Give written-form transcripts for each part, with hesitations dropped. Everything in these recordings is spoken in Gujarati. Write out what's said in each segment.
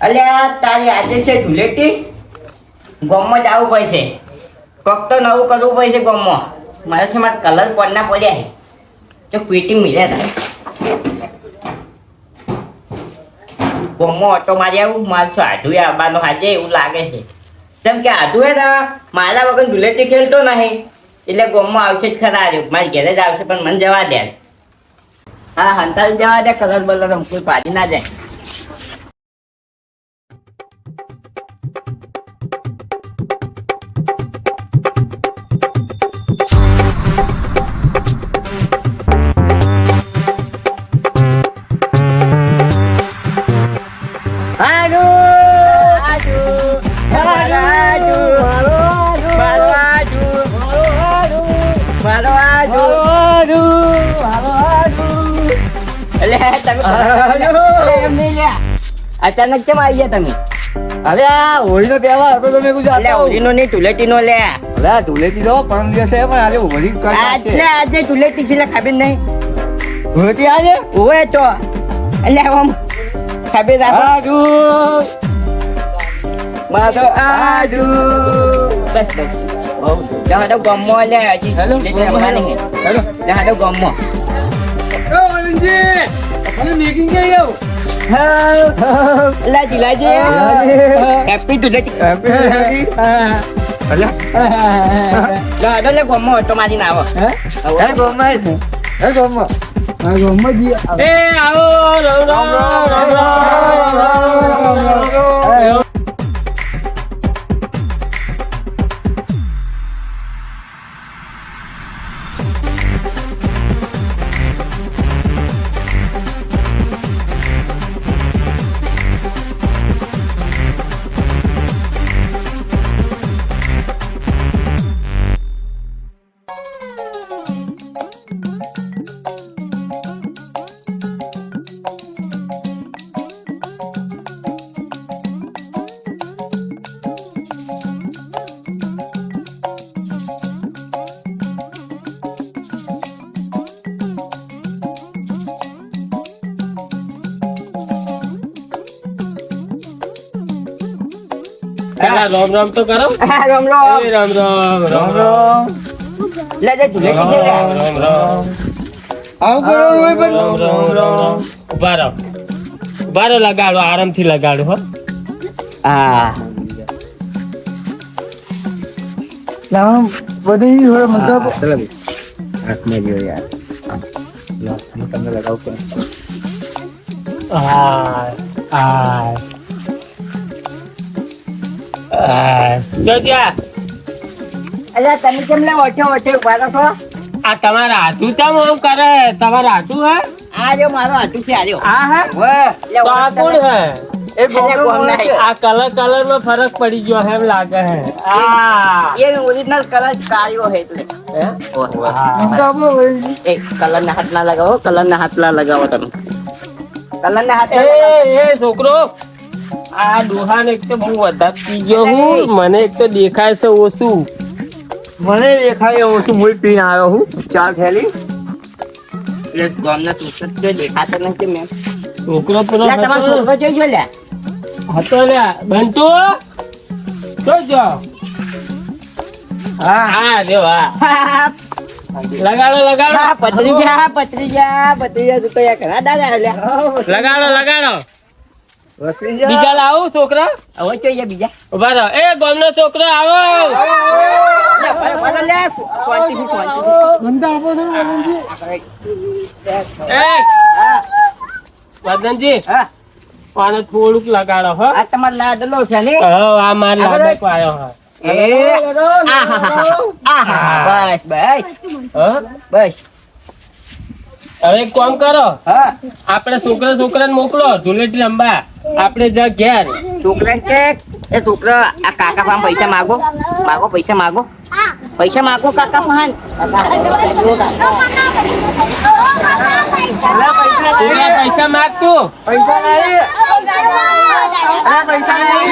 અલ્યા તારી આજે છે ધૂળેટી ગામમાં જવું પડશે કોક તો નવું કરવું પડશે ગામમાં મારા છે મારા કલર કોણના પડ્યા છે તો પેટી મળ્યા હતા ગામમાં ઓટો મારી આવું મારે શું આઢું આવવાનો આજે એવું લાગે છે જેમ કે આઢું હે ને મારા વગર ધૂળેટી ખેલતો નહીં એટલે ગામમાં આવશે જ ખરા મારી ઘરે જ આવશે પણ મને જવા દે હા હંતાળી જવા દે કલર બલર કોઈ પાડી ના જાય અચાનક કેમ આવી ગયા તમે અરે આ હોળી નો તહેવાર હતો તો મેં કીધું હોળીનો નહીં ધૂળેટીનો લે અરે ધૂળેટી નો પરમ દિવસ છે પણ આજે હોળી આજે ધૂળેટી છે ખબર નહીં ધૂળેટી આજે ઓએ તો એટલે આમ ખબર રાખો મારો આડુ બસ બસ જहाँ तो गम्मो ले जी हेलो रमवानी है हेलो जहाँ तो गम्मो ओ वनजी अरे मेकिंग के यो लाजी हैप्पी टुडे हैप्पी अल्लाह ला ले गम्मो तो मारी ना आवो हे गम्मो जी ए आओ राम राम तो करो राम राम ले जा तू राम आओ करो ओए पर बारो लगाड़ो आराम थी लगाड़ो हो नाम बड़ी हो मतलब चलो हाथ में लियो यार लो मैं તમને લગાઉ કે જોજ્યા અલ્યા તમે કેમ લે ઓઠે ઉભા છો આ તમારા હાથું ચમ આમ કરે તમારા હાથું હે આ જો મારો હાથું છે આર્યો આ હે વે લે તો આ કોણ હે એ ગોમ નહીં આ કલર માં ફરક પડી ગયો હે એમ લાગે હે ये ओरिजिनल कलर कायो है तुझे ए कलर ना हाथ ना लगाओ कलर ना हाथ ना लगाओ तुम कलर ना हाथ એ છોકરો આ ડોહાને એક તો બહુ વધારે પી ગયો હું મને એક તો દેખાય છે ઓછું મને દેખાય એવું શું મુઈ પીને આવ્યો હું 4 થેલી ले गामना सुसत जो देखाता नहीं मैं છોકરો પેલો ला તમારો છોકરો જોઈ લે હતો લે બંટુ જોજો હા જો હા લગાડો પથરી જા તો યા કરા દાદા લે લગાડો બીજા લાવું છોકરા હવે જોઈએ બીજા ઉભા રહો એ ગામનો છોકરો આવો લે શાંતિ ઘંટા આપો તો વનજી એ વદનજી હા પાને થોડુંક લગાડો હો આ તમાર લાડલો છે ને આ માર લાડક આવ્યો હો બસ બસ હવે એક કામ કરો હા આપણે છોકરાને મોકલો ધૂળેટી રમવા આપણે જા ઘેર છોકરા કે એ છોકરા આ કાકા પાસે પૈસા માગો પૈસા માગો કાકા પાસે પૈસા માગ તું પૈસા નહીં પૈસા નહીં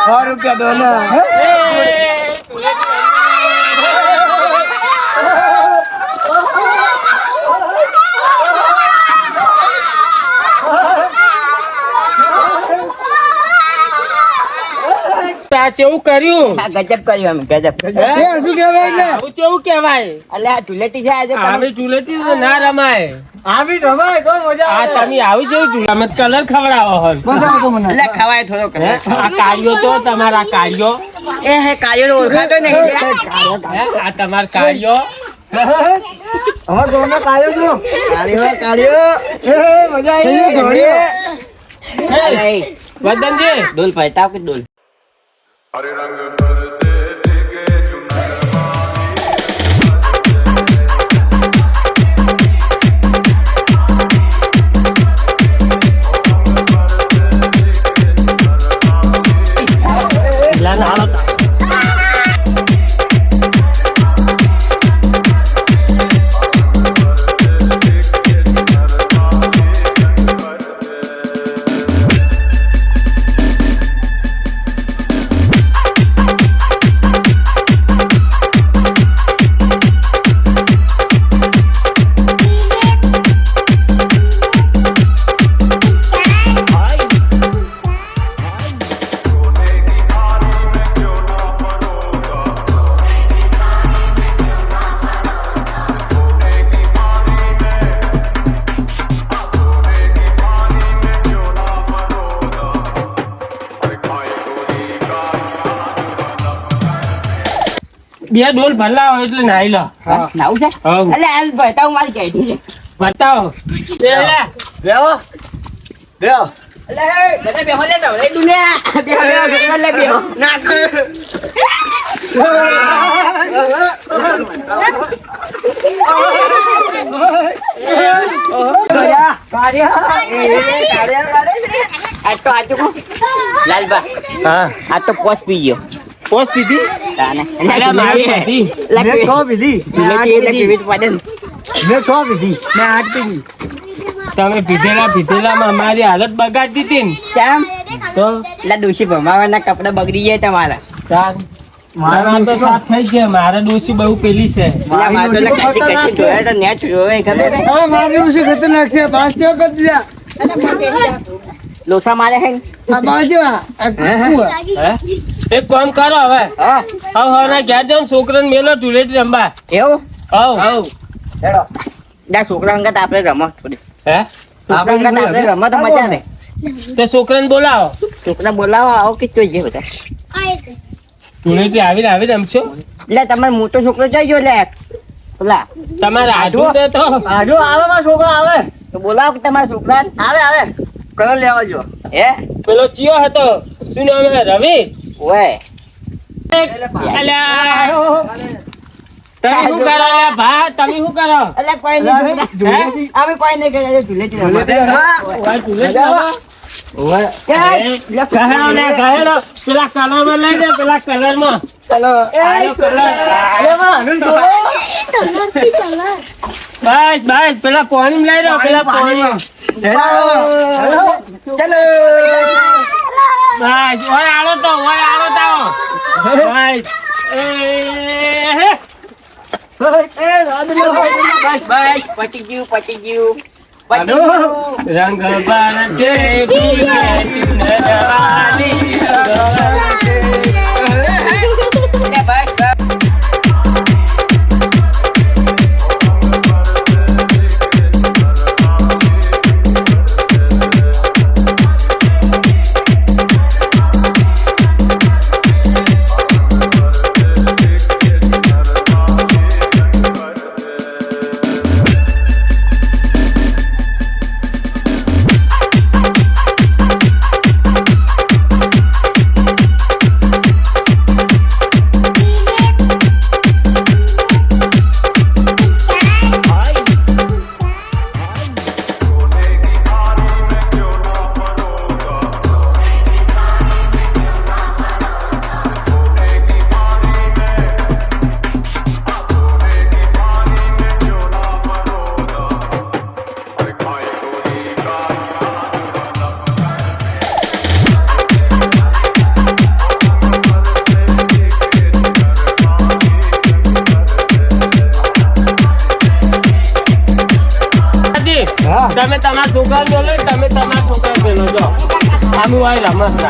100 રૂપિયા દો ને આ કેવું કર્યું આ ગજબ કર્યું અમે ગજબ હે? એ શું કહેવાય એટલે આવું કેવું કહેવાય અલે આ ધૂળેટી છે આજે આવી ધૂળેટી તો ના રમાય આવી રમાય તો મજા આ આવે તમે આવી જેવું અમે કલર ખવડાવો હન મજા આવતો મને એટલે ખવાય થોડો હે? આ કાર્યો તો તમારા કાર્યો એ હે કાયો ઓળખાતો નહીં હે? આ તમાર કાર્યો હવે ગોમે કાયો જો કાળિયો એ મજા આવી ઘોડી હે, વદનજી ડોલ પલટાવ કે ડોલ हरे रंग बरसे दिखे चुनर લા ના હાલો તા. બે ડોલ ભરલાવો એટલે નાઈ લો નાવું છે હવ. અલે હાલ બતાવ મારી કઈ છે બતાવો એ લે. બેહો બેહો અલે બધા બેહો લે તો રે દુનિયા બેહો લે બેહો નાખ લાલબા હા આ તો પોસ પી ગયો પોસ્ટ પીધી તાને અલ્યા મારી હતી. મેં છ પીધી મેં છ પીધી મેં 8 પીધી તમે પીધેલામાં અમારી હાલત બગાડી દીધી ને કેમ તો એટલે ડોશી ભમાવાના કપડા બગડી જાય તમારા તાર મારા તો સાફ થઈ ગયા મારા ડોસી બહુ પેલી છે એટલે મારે તો એટલે કશી કશી જોયા તો નેટ જોવે ખબર છે? અરે મારી ઉસી ખતરનાક છે પાંચ છે વખત દીધા લોસા મારે હે આ પાંચ હે? એક કામ કરો હવે હા હવે ના ઘેર જાઉં છોકરાને મેલો ધૂળેટી રમવા એવું હવ હેડો દા છોકરા અંગત આપણે રમો થોડી હે છોકરા અંગત આપણે રમો તો મજા આવે તે છોકરાને બોલાવો છોકરા બોલાવો આવો કે જોઈએ બધા ધૂળેટી આવી રમશો એટલે તમારે મોટો છોકરો જઈ ગયો લે પેલા તમારે આઢું દે તો આડો આવે માં છોકરો આવે તો બોલાવો કે તમારા છોકરા આવે કલર લેવા જો હે પેલો ચિયો હતો શું નામ હે રવિ ઓય અલ્યા તમે શું કરો લ્યા ભા તમે શું કરો એટલે કોઈ નહીં અમે કોઈ નહીં કરે ધૂલેટી રમવા. ઓય ધૂળેટી રમો? એ, કહેરો લે, કહેરો. પેલા કલરમાં લઈ દે પેલા કલરમાં ચલો આયો કલર બસ પેલા પાણી લઈ લો પેલા પાણી ચલો બસ ઓય આલો તો બસ બસ પટી ગયું રંગ બરસે ભીગે ચુનરવાલી તમે તમારા છોકરા મેલો તમે તમારા છોકરા મેલો જો આમ વાય રમત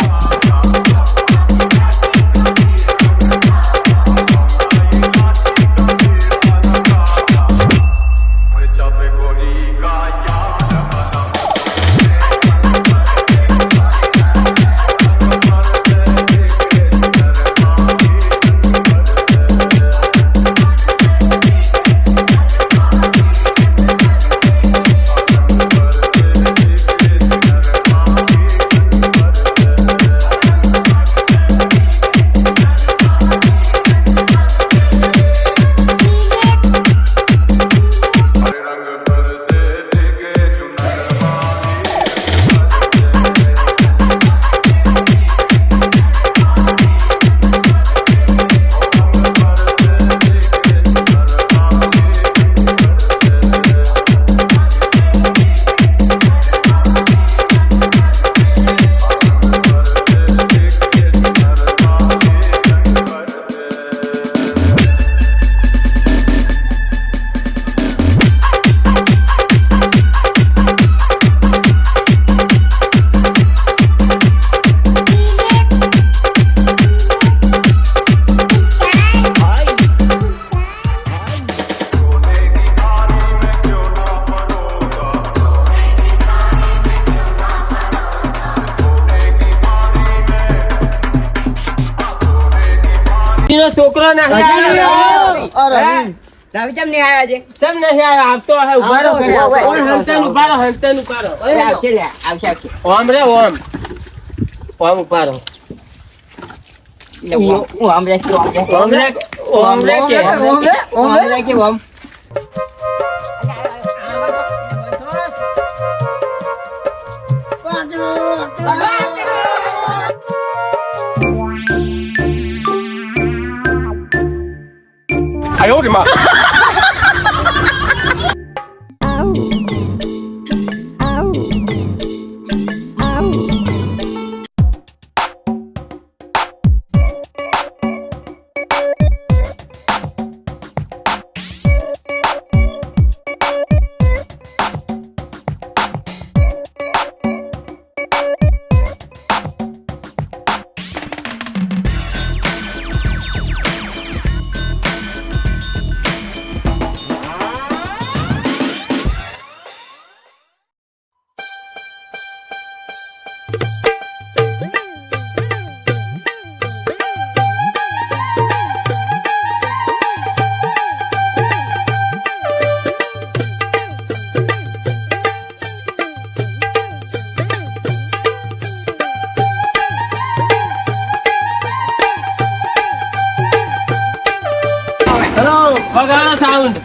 એનો છોકરો નહીં આવ્યો. અરે હે? રવિ ચમ નહીં આવ્યા છે ચમ નહીં આવ્યો? આવતો હે. ઉભા રહો. ઓય, ઓય, ઓય. હંતાને ઉભા રહો, હંતાને ઉભા રહો. ઓય, આવશે લે આવશે ઓમ રે ઓમ. ઓમ ઉભા રહો. હું આમ રે ઓમ રે ઓમ રે કે ઓમ રે કે ઓમ વગાડો સાઉન્ડ.